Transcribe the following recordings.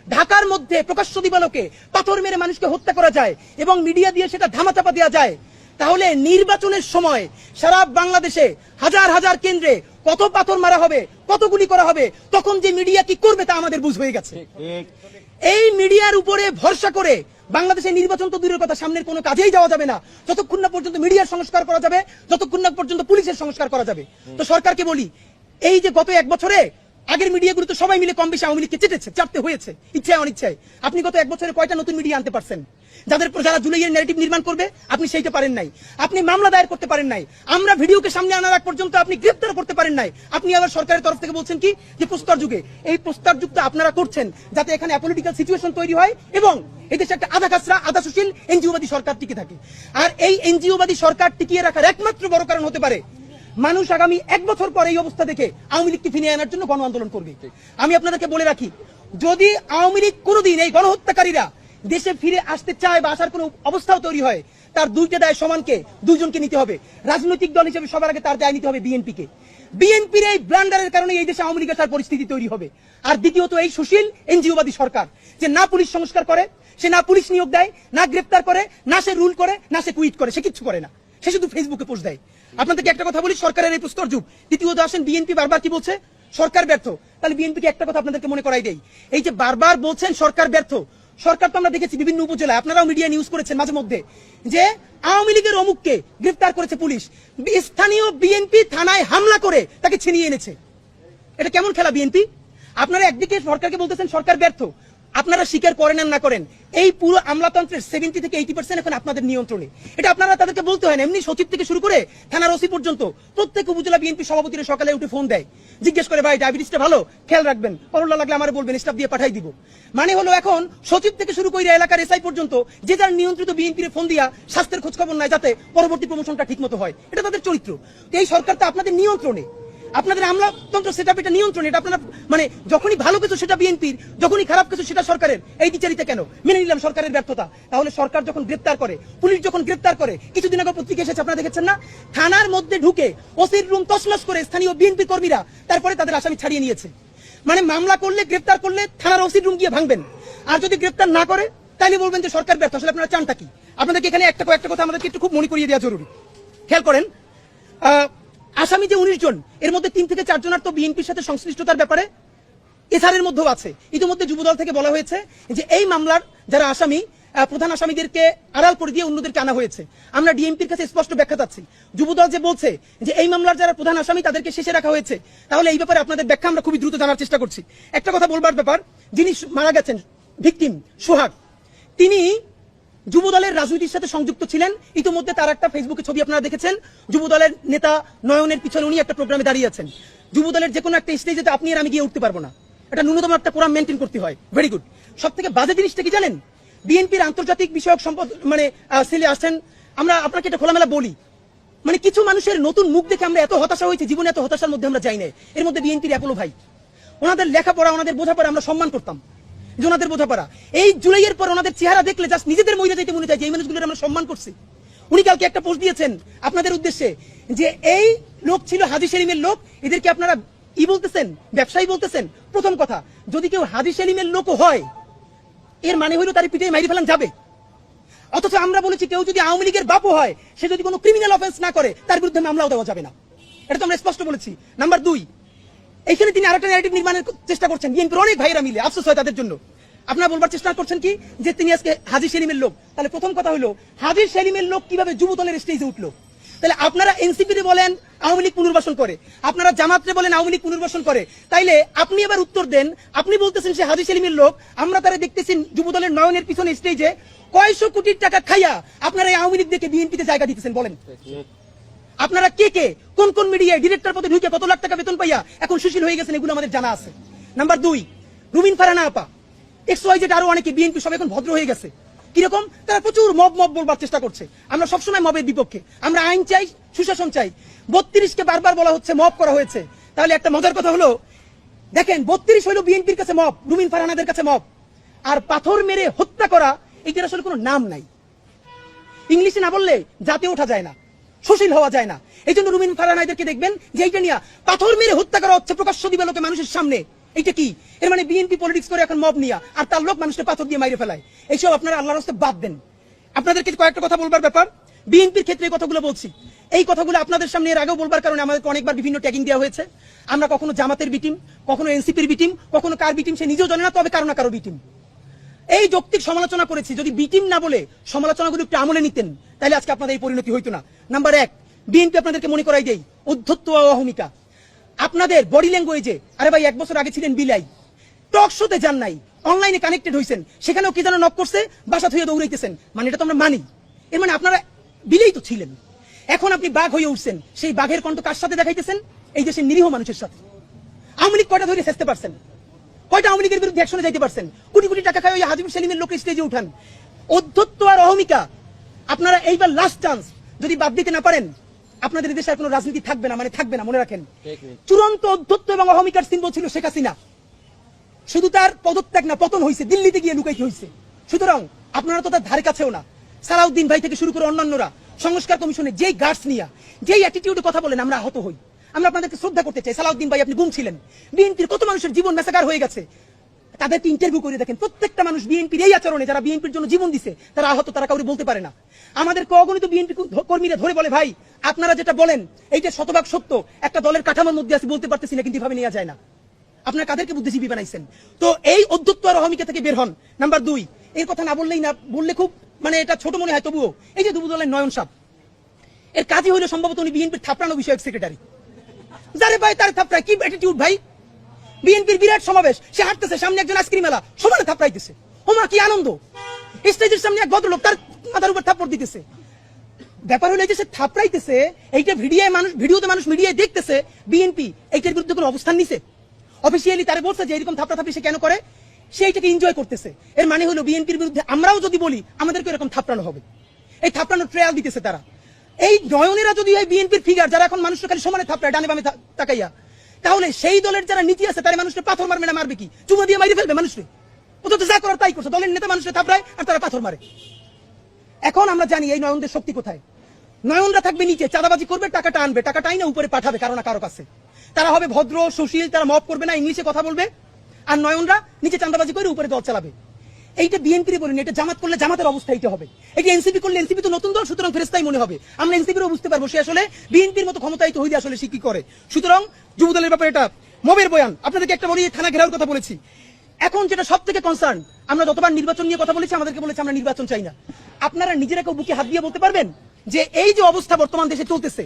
ঢাকার মধ্যে প্রকাশ্য দিবালোকে পাথর মেরে মানুষকে হত্যা করা যায় এবং মিডিয়া দিয়ে সেটা ধামাচাপা দেওয়া যায়, তাহলে নির্বাচনের সময় সারা বাংলাদেশে হাজার হাজার কেন্দ্রে কত পাথর মারা হবে, কত গুলি করা হবে, তখন যে মিডিয়া কি করবে তা আমাদের বুঝ হয়ে গেছে। এই মিডিয়ার উপরে ভরসা করে বাংলাদেশের নির্বাচন তো দূরের কথা, সামনের কোনো কাজেই যাওয়া যাবে না যতক্ষণ না পর্যন্ত মিডিয়ার সংস্কার করা যাবে, যতক্ষণ না পর্যন্ত পুলিশের সংস্কার করা যাবে। তো সরকারকে বলি, এই যে গত এক বছরে আগের মিডিয়াগুলো তো সবাই মিলে কম বেশি আওয়ামী লীগকে চাটতে হয়েছে, ইচ্ছায় অনিচ্ছায়। আপনি গত এক বছরে কয়টা নতুন মিডিয়া আনতে পারছেন যারা জুলাইয়ের ন্যারেটিভ নির্মাণ করবে? আপনি সেইটা পারেন নাই। আপনি মামলা দায়ের করতে পারেন নাই। আমরা ভিডিওকে সামনে আনার আগ পর্যন্ত আপনি গ্রেফতার করতে পারেন নাই। আপনি আবার সরকারের তরফ থেকে বলছেন কি যে প্রস্তর যুগে, এই প্রস্তর যুগটা আপনারা করছেন যাতে এখানে অ্যাপলিটিক্যাল সিচুয়েশন তৈরি হয় এবং এদেশে একটা আধা কাঁচরা আধা সুশীল এনজিওবাদী সরকার টিকে থাকে। আর এই এনজিওবাদী সরকার টিকিয়ে রাখার একমাত্র বড় কারণ হতে পারে মানুষ আগামী এক বছর পর এই অবস্থা দেখে আওয়ামী লীগকে ফিরিয়ে আনার জন্য গণ আন্দোলন করবে। আমি আপনাদেরকে বলে রাখি, যদি আওয়ামী লীগ কোনোদিন এই গণহত্যাকারীরা দেশে ফিরে আসতে চায় বা আসার কোনো অবস্থাও তৈরি হয়, তার দুইটা দায় সমানকে দুইজনকে নিতে হবে। রাজনৈতিক দল হিসেবে সবার আগে তার দায় নিতে হবে বিএনপিকে। বিএনপির এই ব্লান্ডারের কারণে এই দেশে আওয়ামী লীগ আসার পরিস্থিতি তৈরি হবে। আর দ্বিতীয়ত এই সুশীল এনজিওবাদী সরকার যে না পুলিশ সংস্কার করে, সে না পুলিশ নিয়োগ দেয়, না গ্রেফতার করে, না সে রুল করে, না সে টুইট করে, সে কিচ্ছু করে না, সে শুধু ফেসবুকে পোস্ট দেয়। আপনাদেরকে একটা কথা বলি, সরকারের এই প্রস্তর যুগ। দ্বিতীয়ত আসেন, বিএনপি বারবার কি বলছে? সরকার ব্যর্থ। তাহলে বিএনপিকে একটা কথা আপনাদেরকে মনে করাই দেই, এই যে বারবার বলছেন সরকার ব্যর্থ, সরকার তো আমরা দেখেছি বিভিন্ন উপজেলায়, আপনারাও মিডিয়া নিউজ করেছেন মাঝে মধ্যে, যে আওয়ামী লীগের অমুককে গ্রেফতার করেছে পুলিশ, স্থানীয় বিএনপি থানায় হামলা করে তাকে ছিনিয়ে এনেছে। এটা কেমন খেলা বিএনপি? আপনারা একদিকে সরকারকে বলতেছেন সরকার ব্যর্থ, আপনারা স্বীকার করেন আর না করেন, এই পুরো আমলাতন্ত্রের 70 থেকে 80% এখন আপনাদের নিয়ন্ত্রণে। এটা আপনারা তাদেরকে বলতে হয় না, এমনি সচিব থেকে শুরু করে থানার ওসি পর্যন্ত প্রত্যেক উপজেলা বিএনপি সভাপতিরা সকালে উঠে ফোন দেয়, জিজ্ঞেস করে ভাই ডায়াবেটিসটা ভালো, খেয়াল রাখবেন, করোনা লাগলে আমার বলবেন, স্টাফ দিয়ে পাঠাই দিব। মানে হলো এখন সচিব থেকে শুরু করে এলাকার এসআই পর্যন্ত যে যার নিয়ন্ত্রিত বিএনপির ফোন দিয়া স্বাস্থ্যের খোঁজ খবর নাই যাতে পরবর্তী প্রমোশনটা ঠিক মতো হয়। এটা তাদের চরিত্র। এই সরকার তো আপনাদের নিয়ন্ত্রণে, আপনাদের আমলাতন্ত্র সেটআপ এটা নিয়ন্ত্রণে। এটা আপনারা মানে যখনই ভালো কিছু সেটা বিএনপির, যখনই খারাপ কিছু সেটা সরকারের। এই বিচারিতা কেন? মেনে নিলাম সরকারের ব্যর্থতা। তাহলে সরকার যখন গ্রেফতার করে, পুলিশ যখন গ্রেফতার করে, কিছুদিন আগে পত্রিকা এসেছে আপনারা দেখেছেন না, থানার মধ্যে ঢুকে ওসির রুম তছনছ করে স্থানীয় বিএনপি কর্মীরা তারপরে তাদের আসামি ছাড়িয়ে নিয়েছে। মানে মামলা করলে, গ্রেফতার করলে থানার ওসির রুম গিয়ে ভাঙবেন, আর যদি গ্রেফতার না করে তাহলে বলবেন যে সরকার ব্যর্থ। আসলে আপনারা চানটা কি? আপনাদেরকে এখানে একটা কথা আমাদেরকে একটু খুব মনে করিয়ে দেওয়া জরুরি। খেয়াল করেন, আসামি যে 19 জন, এর মধ্যে 3 থেকে 4 জনের তো বিএনপির সাথে সংশ্লিষ্টতার ব্যাপারে এছাড়ের মধ্যেও আছে। ইতিমধ্যে যুবদল থেকে বলা হয়েছে যে এই মামলার যারা আসামি, প্রধান আসামিদেরকে আড়াল করে দিয়ে অন্যদেরকে আনা হয়েছে। আমরা ডিএমপির কাছে স্পষ্ট ব্যাখ্যা চাচ্ছি। যুবদল যে বলছে যে এই মামলার যারা প্রধান আসামি তাদেরকে শেষে রাখা হয়েছে, তাহলে এই ব্যাপারে আপনাদের ব্যাখ্যা আমরা খুবই দ্রুত জানার চেষ্টা করছি। একটা কথা বলবার ব্যাপার, যিনি মারা গেছেন ভিকটিম সোহাগ, তিনি যুবদলের রাজনীতির সাথে সংযুক্ত ছিলেন। ইতিমধ্যে তার একটা ফেসবুকে ছবি আপনারা দেখেছেন, যুবদলের নেতা নয়নের পিছনে উনি একটা প্রোগ্রামে দাঁড়িয়ে আছেন। যুবদলের যে কোনো একটা স্টেজে আপনি আর আমি গিয়ে উঠতে পারবো না, এটা ন্যূনতম একটা কোরাম মেনটেন করতে হয়। Very good. সব থেকে বাজে জিনিসটা কি জানেন? বিএনপির আন্তর্জাতিক বিষয়ক সম্পদ সেলে আসছেন, আমরা আপনাকে এটা খোলামেলা বলি, মানে কিছু মানুষের নতুন মুখ দেখে আমরা এত হতাশা হয়েছি, জীবনে এত হতাশার মধ্যে আমরা যাই না। এর মধ্যে বিএনপির অ্যাপোলো ভাই, ওনাদের লেখাপড়া, ওনাদের বোঝাপড়া আমরা সম্মান করতাম, ওনাদের বোঝাপড়া। এই জুলাইয়ের পর ওনাদের চেহারা দেখলে জাস্ট নিজেদের মহিলা যাইতে মনে চায় যে এই মানুষগুলোর আমরা সম্মান করছি। উনি কালকে একটা পোস্ট দিয়েছেন আপনাদের উদ্দেশ্যে যে এই লোক ছিল হাজী সেলিমের লোক, এদেরকে আপনারা বলতেছেন, ব্যবসায়ী বলতেছেন। প্রথম কথা, যদি কেউ হাজী সেলিমের লোকও হয়, এর মানে হইল তার পিঠে মাইরে ফেলান যাবে। অথচ আমরা বলেছি কেউ যদি আওয়ামী লীগের বাপও হয়, সে যদি কোনো ক্রিমিনাল অফেন্স না করে, তার বিরুদ্ধে মামলাও দেওয়া যাবে না। এটা তো আমরা স্পষ্ট বলেছি। নাম্বার 2, এইখানে তিনি আরেকটা ন্যারেটিভ নির্মাণের চেষ্টা করছেন। বিএনপির অনেক ভাইয়েরা মিলে, আফসোস হয় তাদের জন্য। আপনারা বলবার চেষ্টা করছেন কি যে তিনি আজকে হাজী সেলিমের লোক। তাহলে প্রথম কথা হলো, হাজী সেলিমের লোক কিভাবে যুবদলের স্টেজে উঠলো? তাহলে আপনারা এনসিপিতে বলেন আওয়ামী লীগ পুনর্বাসন করে, আপনারা জামাতে বলেন আওয়ামী লীগ পুনর্বাসন করে, তাইলে আপনি এবার উত্তর দেন। আপনি বলতেছেন সে হাজী সেলিমের লোক, আমরা তারা দেখতেছি যুবদলের নয়নের পিছনে স্টেজে কয়শো কোটি টাকা খাইয়া আপনারা এই আওয়ামী লীগ দেখে বিএনপিতে জায়গা দিতেছেন। বলেন আপনারা কে কে কোন কোন মিডিয়ায় ডিরেক্টর পদে ঢুকে কত লাখ টাকা বেতন পাইয়া এখন সুশীল হয়ে গেছেন, এগুলো আমাদের জানা আছে। নাম্বার 2, রুমিন ফারহানা আপা, XYZ আরো অনেকে, বিএনপি সব এখন ভদ্র হয়ে গেছে। কিরকম? তারা প্রচুর মব বলবার চেষ্টা করছে। আমরা সবসময় মবের বিপক্ষে, আমরা আইন চাই, সুশাসন চাই। 32কে বারবার বলা হচ্ছে মব করা হয়েছে। তাহলে একটা মজার কথা হলো, দেখেন 32 হইলো বিএনপির কাছে মব, রুমিন ফারহানাদের কাছে মব। আর পাথর মেরে হত্যা করা, এটার আসলে কোনো নাম নাই। ইংলিশে না বললে জাতে ওঠা যায় না, সুশীল হওয়া যায় না। এই জন্য রুমিন ফারহানাদেরকে দেখবেন যে এইটা নিয়ে পাথর মেরে হত্যা করা হচ্ছে প্রকাশ্য দিবালোকে মানুষের সামনে। এইটা কি? এর মানে বিএনপি পলিটিক্স করে এখন মব নিয়া আর তার লোক মানুষকে পাথর দিয়ে মাইরে ফেলায়। এইসব আপনারা আল্লাহর রাস্তায় বাদ দেন। আপনাদেরকে কয়েকটা কথা বলবার ব্যাপার, বিএনপির ক্ষেত্রে এই কথাগুলো বলছি। এই কথাগুলো আপনাদের সামনে এর আগেও বলবার কারণে আমাদেরকে অনেকবার বিভিন্ন ট্যাগিং দেওয়া হয়েছে। আমরা কখনো জামাতের বিটিম, কখনো এনসিপির বিটিম, কখনো কার বিটিম সে নিজেও জানে না, তবে কারো না কারো বিটিম। এই যৌক্তিক সমালোচনা করেছি। যদি বিটিম না বলে সমালোচনাগুলো একটু আমলে নিতেন তাহলে আজকে আপনাদের এই পরিণতি হইতো না। নাম্বার 1, বিএনপি আপনাদেরকে মনে করাই দেই উদ্ধত্ত ও অহমিকা। আপনাদের বডি ল্যাঙ্গুয়েজে, আরে ভাই 1 বছর আগে ছিলেন বিলাই, টক শোতে যান নাই, অনলাইনে কানেক্টেড হয়েছেন, সেখানেও কি যেন নক করছে, বাসা থুয়ে দৌড়াইতেছেন, মানে এটা তো আমরা মানি। এর মানে আপনারা বিলেই তো ছিলেন। এখন আপনি বাঘ হয়ে উঠছেন, সেই বাঘের কণ্ঠ কার সাথে দেখাইতেছেন? এই দেশের নিরীহ মানুষের সাথে। আওয়ামী লীগ কয়টা ধরে চেষ্টা পারছেন? কয়টা আওয়ামী লীগের বিরুদ্ধে অ্যাকশনে যাইতে পারছেন? কোটি কোটি টাকা খায় ওই হাজিবুর সেলিমের লোক স্টেজে উঠান। অধ্যত্ব আর অহমিকা আপনারা এইবার লাস্ট চান্স যদি বাদ দিতে না পারেন, আপনাদের দেশে আর কোনো রাজনীতি থাকবে না, মানে থাকবে না, মনে রাখেন। চূড়ান্ত অধ্যত্ব এবং অহমিকার সিম্বল ছিল শেখ হাসিনা। শুধু তার পদত্যাগ না, পতন হয়েছে, দিল্লিতে গিয়ে লুকাইতে হয়েছে। সুতরাং আপনারা তো তার ধারে কাছেও না। সালাউদ্দিন ভাই থেকে শুরু করে অন্যান্যরা সংস্কার কমিশনে যেই গার্ডস নিয়ে, যেই অ্যাটিটিউডে কথা বলেন, আমরা আহত হই। আমরা আপনাদেরকে শ্রদ্ধা করতে চাই। সালাউদ্দিন ভাই, আপনি গুম ছিলেন, বিএনপির কত মানুষের জীবন মেসাকার হয়ে গেছে, তাদেরকে ইন্টারভিউ করে দেখেন। প্রত্যেকটা মানুষ বিএনপির এই আচরণে, যারা বিএনপির জন্য জীবন দিছে, তারা আহত, তারা কাউকে বলতে পারে না। আমাদের অগণিত বিএনপি কর্মীরা ধরে বলে, ভাই আপনারা যেটা বলেন এইটা শতভাগ সত্য, একটা দলের কাঠামোর মধ্যে আছে, বলতে পারতেছি না, কিন্তু এভাবে নেওয়া যায় না। আপনারা কাদেরকে বুদ্ধিজীবী বানাইছেন? তো এই অধ্যত্ব আর অহমিকা থেকে বের হন। নাম্বার 2, এর কথা না বললেই না, বললে খুব মানে এটা ছোট মনে হয়, তবুও এই যে যুবদলের নয়ন সাহেব, এর কাজই হলো সম্ভবত উনি বিএনপির থাপড়ানো বিষয়ক সেক্রেটারি। যারে ভাই তার থাপড়ায় কি অ্যাটিটিউড ভাই! বিএনপির বিরাট সমাবেশ, সে হাঁটতেছে, সামনে একজন আইসক্রিমওয়ালা সমানে থাপড়াইতেছে। ওমা কি আনন্দ! স্টেজের সামনে এক ভদ্রলোক তার মাথার উপর থাপ্পড় দিতেছে। ব্যাপার হলো যে সে থাপড়াইতেছে, এইটা ভিডিওতে মানুষ মিডিয়ায় দেখতেছে, বিএনপি এইটার বিরুদ্ধে কোনো অবস্থান নিছে? অফিসিয়ালি তারে বলছে যে এরকম থাপড়াথাপড়ি সে কেন করে? সে এটাকে এনজয় করতেছে। এর মানে হলো বিএনপির বিরুদ্ধে আমরাও যদি বলি, আমাদেরকে এরকম থাপড়ানো হবে। এই থাপড়ানোর ট্রায়াল দিতেছে তারা। এই নয়নেরা যদি হয় বিএনপির ফিগার, যারা এখন মানুষকে খালি সমানে থাপড়ায় ডানে বামে তাকাইয়া, তাহলে সেই দলের যারা নীতি আছে তারা মানুষকে পাথর মারবে না, মারবে কি? চুমা দিয়ে মাইরে ফেলবে মানুষকে। ও তো যা করার তাই করছে, দলের নেতা মানুষকে থাপড়ায় আর তারা পাথর মারে। এখন আমরা জানি এই নয়নদের শক্তি কোথায়। নয়নরা থাকবে নিচে, চাঁদাবাজি করবে, টাকাটা আনবে, টাকাটা আইনা উপরে পাঠাবে কারো না কারো কাছে। তারা হবে ভদ্র সুশীল, তারা মব করবে না, ইংলিশে কথা বলবে, আর নয়নরা নিচে চাঁদাবাজি করে উপরে দল চালাবে। এইটা বিএনপির বলিনি, এটা জামাত করলে জামাতের অবস্থা এইটা হবে। এটা এনসিপি করলে এনসিপি তো নতুন দল, সুতরাং ফেরেশতাই মনে হবে। আমরা এনসিপিরও বুঝতে পারবো সে আসলে বিএনপির মতো ক্ষমতায়িত হইলে আসলে সে কি করে। সুতরাং যুবদলের ব্যাপারে এটা মবের বয়ান। আপনাদেরকে একটা বলি, থানা ঘেরাওর কথা বলেছি। এখন যেটা সব থেকে কনসার্ন, আমরা যতবার নির্বাচন নিয়ে কথা বলেছি, আমাদেরকে বলেছে আমরা নির্বাচন চাই না। আপনারা নিজেরা কেউ বুকে হাত দিয়ে বলতে পারবেন যে এই যে অবস্থা বর্তমান দেশে চলতেছে,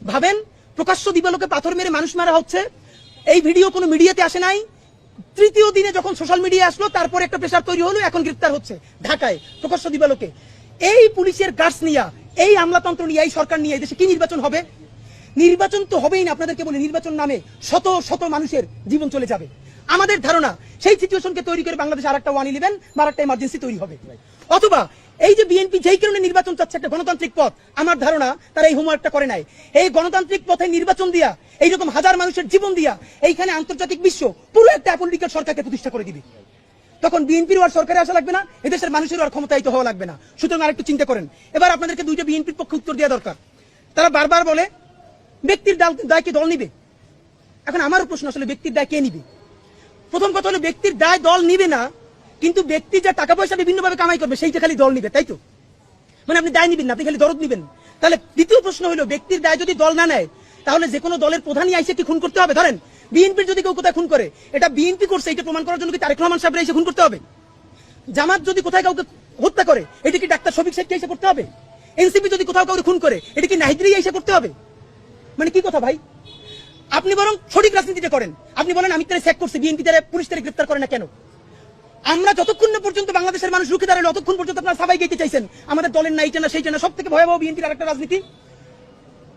ভাবেন প্রকাশ্য দিবালোকে পাথর মেরে মানুষ মারা হচ্ছে, এই ভিডিও কোনো মিডিয়াতে আসে নাই, তৃতীয় দিনে যখন সোশ্যাল মিডিয়া আসলো তারপরে একটা প্রেসার তৈরি হলো, এখন গ্রেফতার হচ্ছে ঢাকায় প্রকাশ্য দিবালোকে। এই পুলিশের গার্ডস নিয়ে, এই আমলাতন্ত্র নিয়ে, এই সরকার নিয়ে দেশে কি নির্বাচন হবে? নির্বাচন তো হবেই না। আপনাদেরকে বলি, নির্বাচন নামে শত শত মানুষের জীবন চলে যাবে। আমাদের ধারণা সেই সিচুয়েশনকে তৈরি করে বাংলাদেশে আরেকটা 111 বা আরেকটা ইমার্জেন্সি তৈরি হবে। অথবা এই যে বিএনপি যেই কারণে নির্বাচন চাচ্ছে, একটা গণতান্ত্রিক পথ, আমার ধারণা তারা এই হোমওয়ার্কটা করে নাই। এই গণতান্ত্রিক পথে নির্বাচন দিয়া, এইরকম হাজার মানুষের জীবন দিয়া, এইখানে আন্তর্জাতিক বিশ্ব পুরো একটা অ্যাপলিটিক্যাল সরকারকে প্রতিষ্ঠা করে দিবে। তখন বিএনপির আর সরকারে আসা লাগবে না, এদেশের মানুষের আর ক্ষমতায়িত হওয়া লাগবে না। সুতরাং আরেকটু চিন্তা করেন। এবার আপনাদেরকে দুইটা বিএনপির পক্ষে উত্তর দেওয়া দরকার। তারা বারবার বলে ব্যক্তির দায় কি দল নিবে? এখন আমারও প্রশ্ন, আসলে ব্যক্তির দায় কে নিবে? প্রথম কথা হলো ব্যক্তির দায় দল নিবে না, কিন্তু ব্যক্তি যা টাকা পয়সা বিভিন্নভাবে কামাই করবে সেইটা খালি দল নিবে, তাই তো? মানে আপনি দায় নিবেন না, আপনি খালি দরদ নিবেন। তাহলে দ্বিতীয় প্রশ্ন হলো, ব্যক্তির দায় যদি দল না নেয়, তাহলে যে কোনো দলের প্রধানই আইসে কি খুন করতে হবে? ধরেন বিএনপির যদি কেউ কোথায় খুন করে, এটা বিএনপি করছে এটা প্রমাণ করার জন্য কি তারেক রহমান সাহেবরা এসে খুন করতে হবে? জামাত যদি কোথায় কাউকে হত্যা করে, এটা কি ডাক্তার শফিক সাহেবকে এসে করতে হবে? এনসিপি যদি কোথাও কাউকে খুন করে, এটা কি নাহিদরি এসে করতে হবে? মানে কি কথা ভাই? আপনি বরং সঠিক রাজনীতিটা করেন। আপনি বলেন আমি তারা চেক করছি, বিএনপি তারা পুলিশ তারা গ্রেফতার করে না কেন? আমরা যতক্ষণ না পর্যন্ত বাংলাদেশের মানুষ রুখে দাঁড়ালো, ততক্ষণ পর্যন্ত আপনারা সবাই গেতে চাইছেন আমাদের দলের না এইটা না সেইটা না। সব থেকে ভয়াবহ বিএনপির আরেকটা রাজনীতি,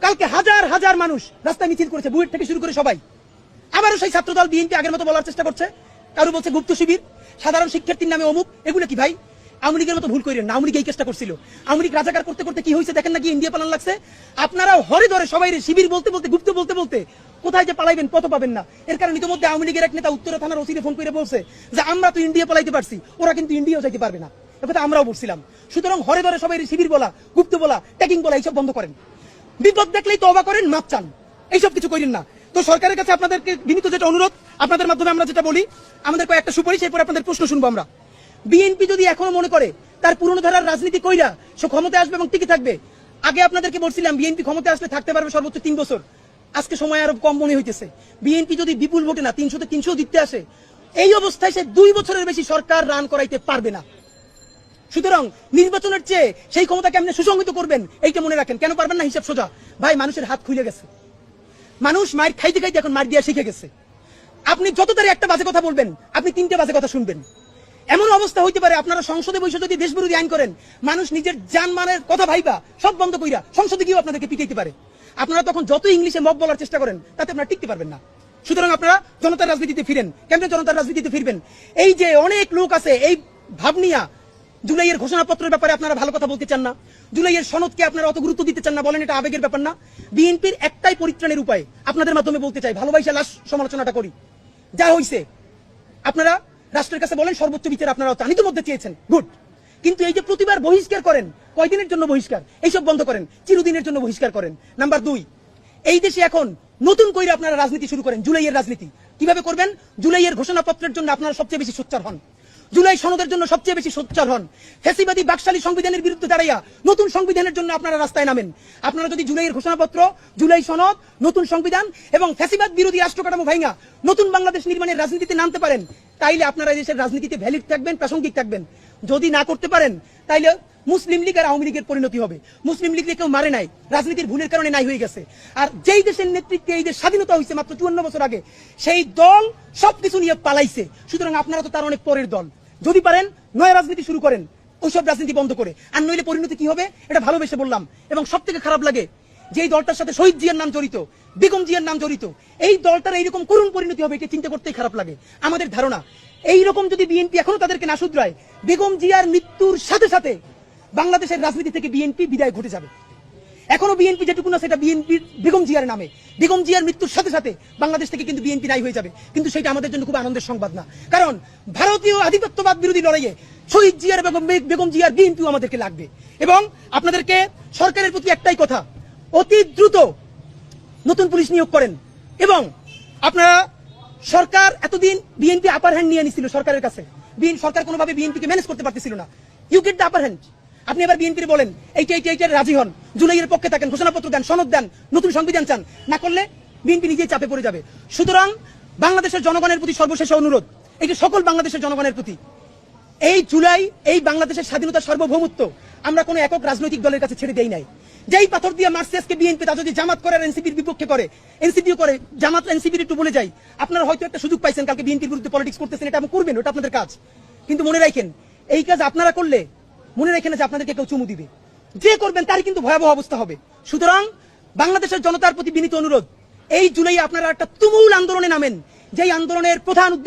কালকে হাজার হাজার মানুষ রাস্তায় মিছিল করেছে, বুয়েট থেকে শুরু করে সবাই। আবারও সেই ছাত্রদল বিএনপি আগের মতো বলার চেষ্টা করছে, কারো বলছে গুপ্ত শিবির, সাধারণ শিক্ষার্থীর নামে অমুক। এগুলো কি ভাই? আওয়ামী লীগের মতো ভুল করেন না। আওয়ামী লীগ এই চেষ্টা করছিল, আওয়ামী লীগ রাজাকার করতে করতে কি হয়েছে দেখেন না, কি ইন্ডিয়া পালান লাগছে। আপনারা হরে ধরে সবাই শিবির বলতে বলতে, গুপ্ত বলতে বলতে কোথায় যে পালাইবেন পথ পাবেন না। এর কারণে ইতিমধ্যে আওয়ামী লীগের এক নেতা উত্তরা থানার ওসিকে ফোন করে বলছে যে আমরা তো ইন্ডিয়া পালাইতে পারছি, ওরা কিন্তু ইন্ডিয়াও যাইতে পারবে না। কথা আমরাও বলছিলাম। সুতরাং হরে ধরে সবাই শিবির বলা, গুপ্ত বলা, ট্যাগিং বলা এইসব বন্ধ করেন। বিপদ দেখলেই তওবা করেন, মাপ চান, এইসব কিছু করেন না। তো সরকারের কাছে আপনাদেরকে বিনীত যেটা অনুরোধ, আপনাদের মাধ্যমে আমরা যেটা বলি, আমাদের কয়েকটা সুপারিশ, এরপর আপনাদের প্রশ্ন শুনবো আমরা। বিএনপি যদি এখনো মনে করে তার পুরনো ধারার রাজনীতি কইরা সে ক্ষমতায় আসবে এবং টিকে থাকবে, আগে আপনাদেরকে বলছিলাম বিএনপি ক্ষমতায় আসলে থাকতে পারবে সর্বোচ্চ 3 বছর, আজকে সময় আরো কম মনে হইতেছে। বিএনপি যদি বিপুল ভোটে না 300-তে 300 জিততে আসে, এই অবস্থায় সে 2 বছরের বেশি সরকার রান করাইতে পারবে না। সুতরাং নির্বাচনের চেয়ে সেই ক্ষমতা কেমনে সুসংগঠিত করবেন এইটা মনে রাখেন। কেন পারবেন না? হিসাব সোজা ভাই, মানুষের হাত খুলে গেছে, মানুষ মার খাইতে খাইতে এখন মার দিয়া শিখে গেছে। আপনি যত তারে একটা বাজে কথা বলবেন, আপনি 3টে বাজে কথা শুনবেন। এমন অবস্থা হইতে পারে আপনারা সংসদে বসে যদি দেশবিরোধী আইন করেন, মানুষ নিজের জানমালের কথা ভাইবা সব বন্ধ কইরা সংসদে গিয়েও আপনাদেরকে পিটাইতে পারে। আপনারা তখন যত ইংলিশে মব বলার চেষ্টা করেন, তাতে আপনারা টিকতে পারবেন না। সুতরাং আপনারা জনতার রাজনীতিতে ফিরেন। কেমনে জনতার রাজনীতিতে ফিরবেন? এই যে অনেক লোক আছে এই ভাবনিয়া জুলাইয়ের ঘোষণাপত্রের ব্যাপারে আপনারা ভালো কথা বলতে চান না, জুলাইয়ের সনদকে আপনারা অত গুরুত্ব দিতে চান না, বলেন এটা আবেগের ব্যাপার না। বিএনপির একটাই পরিত্রাণের উপায়, আপনাদের মাধ্যমে বলতে চাই, ভালোবাসা লাশ সমালোচনাটা করি। যা হইছে আপনারা রাষ্ট্রের কাছে বলেন সর্বোচ্চ বিচার আপনারা চান, ইতিমধ্যে চেয়েছেন, গুড। কিন্তু এই যে প্রতিবার বহিষ্কার করেন, কয়দিনের জন্য বহিষ্কার? এইসব বন্ধ করেন, চিরদিনের জন্য বহিষ্কার করেন। নাম্বার 2, এই দেশে এখন নতুন করে আপনারা রাজনীতি শুরু করেন, জুলাইয়ের রাজনীতি। কিভাবে করবেন? জুলাইয়ের ঘোষণাপত্রের জন্য আপনারা সবচেয়ে বেশি সোচ্চার হন, জুলাই সনদের জন্য সবচেয়ে বেশি সোচ্চার হন, ফ্যাসিবাদী বাকশালী সংবিধানের বিরুদ্ধে দাঁড়াইয়া নতুন সংবিধানের জন্য আপনারা রাস্তায় নামেন। আপনারা যদি জুলাইয়ের ঘোষণাপত্র, জুলাই সনদ, নতুন সংবিধান এবং ফ্যাসিবাদ বিরোধী রাষ্ট্র কাঠামো ভাঙা নতুন বাংলাদেশ নির্মাণের রাজনীতিতে নামতে পারেন, তাইলে আপনারা দেশের রাজনীতিতে ভ্যালিড থাকবেন, প্রাসঙ্গিক থাকবেন। যদি না করতে পারেন, তাইলে মুসলিম লীগ আর আওয়ামী লীগের পরিণতি হবে। মুসলিম লীগ কেউ মারে নাই, রাজনীতির ভুলের কারণে নাই হয়ে গেছে। আর যেই দেশের নেতৃত্বে এই দেশ স্বাধীনতা হয়েছে মাত্র 54 বছর আগে, সেই দল সবকিছু নিয়ে পালাইছে। সুতরাং আপনারা তো তার অনেক পরের দল। যদি পারেন নয়া রাজনীতি শুরু করেন, ওইসব রাজনীতি বন্ধ করে। আর নইলে পরিণতি কি হবে এটা ভালোবেসে বললাম। এবং সব থেকে খারাপ লাগে যে এই দলটার সাথে শহীদ জিয়ার নাম জড়িত, বেগম জিয়ার নাম জড়িত, এই দলটার এইরকম করুণ পরিণতি হবে, এটা চিন্তা করতেই খারাপ লাগে। আমাদের ধারণা এইরকম যদি বিএনপি এখনো তাদেরকে না শুধরায়, বেগম জিয়ার মৃত্যুর সাথে সাথে বাংলাদেশের রাজনীতি থেকে বিএনপি বিদায় ঘটে যাবে। এখনো বিএনপি যেটুকু না সেটা বিএনপির বেগম জিয়ার নামে, বেগম জিয়ার মৃত্যুর সাথে সাথে বাংলাদেশ থেকে কিন্তু বিএনপি নাই হয়ে যাবে। কিন্তু সেটা আমাদের জন্য খুব আনন্দের সংবাদ না, কারণ ভারতীয় আধিপত্যবাদ বিরোধী লড়াইয়ে শহীদ জিয়ার এবং বেগম জিয়ার বিএনপিও আমাদেরকে লাগবে। এবং আপনাদেরকে সরকারের প্রতি একটাই কথা, অতি দ্রুত নতুন পুলিশ নিয়োগ করেন। এবং আপনারা সরকার এতদিন বিএনপি আপার হ্যান্ড নিয়ে নিছিল সরকারের কাছে, সরকার কোনোভাবে বিএনপিকে ম্যানেজ করতে পারতেছিল না। You get the upper hand. আপনি এবার বিএনপির বলেন এইটা রাজি হন, জুলাইয়ের পক্ষে থাকেন, ঘোষণাপত্র দেন, সনদ দেন, নতুন সংবিধান চান, না করলে বিএনপি নিজেই চাপে পড়ে যাবে। সুতরাং বাংলাদেশের জনগণের প্রতি সর্বশেষ অনুরোধ, এই যে সকল বাংলাদেশের জনগণের প্রতি, এই জুলাই এই বাংলাদেশের স্বাধীনতার সার্বভৌমত্ব আমরা কোনো একক রাজনৈতিক দলের কাছে ছেড়ে দেই নাই। যেই পাথর দিয়ে মারছে আজকে বিএনপি, তা যদি জামাত করে আর এনসিপির বিপক্ষে করে, এনসিপিও করে, জামাত এনসিপির একটু বলে যাই, আপনারা হয়তো একটা সুযোগ পাইছেন, কালকে বিএনপির বিরুদ্ধে পলিটিক্স করতেছেন, এটা আপনি করবেন, ওটা আপনাদের কাজ। কিন্তু মনে রাখেন, এই কাজ আপনারা করলে মনে রাখেন যে আপনাদেরকে কেউ চুমু দিবে, যে করবেন তারই কিন্তু ভয়াবহ অবস্থা হবে। সুতরাং বাংলাদেশের জনতার প্রতি বিনীত অনুরোধ, এই জুলাই আপনারা একটা তুমুল আন্দোলনে নামেন, যেই আন্দোলনের প্রধান উদ্দেশ্য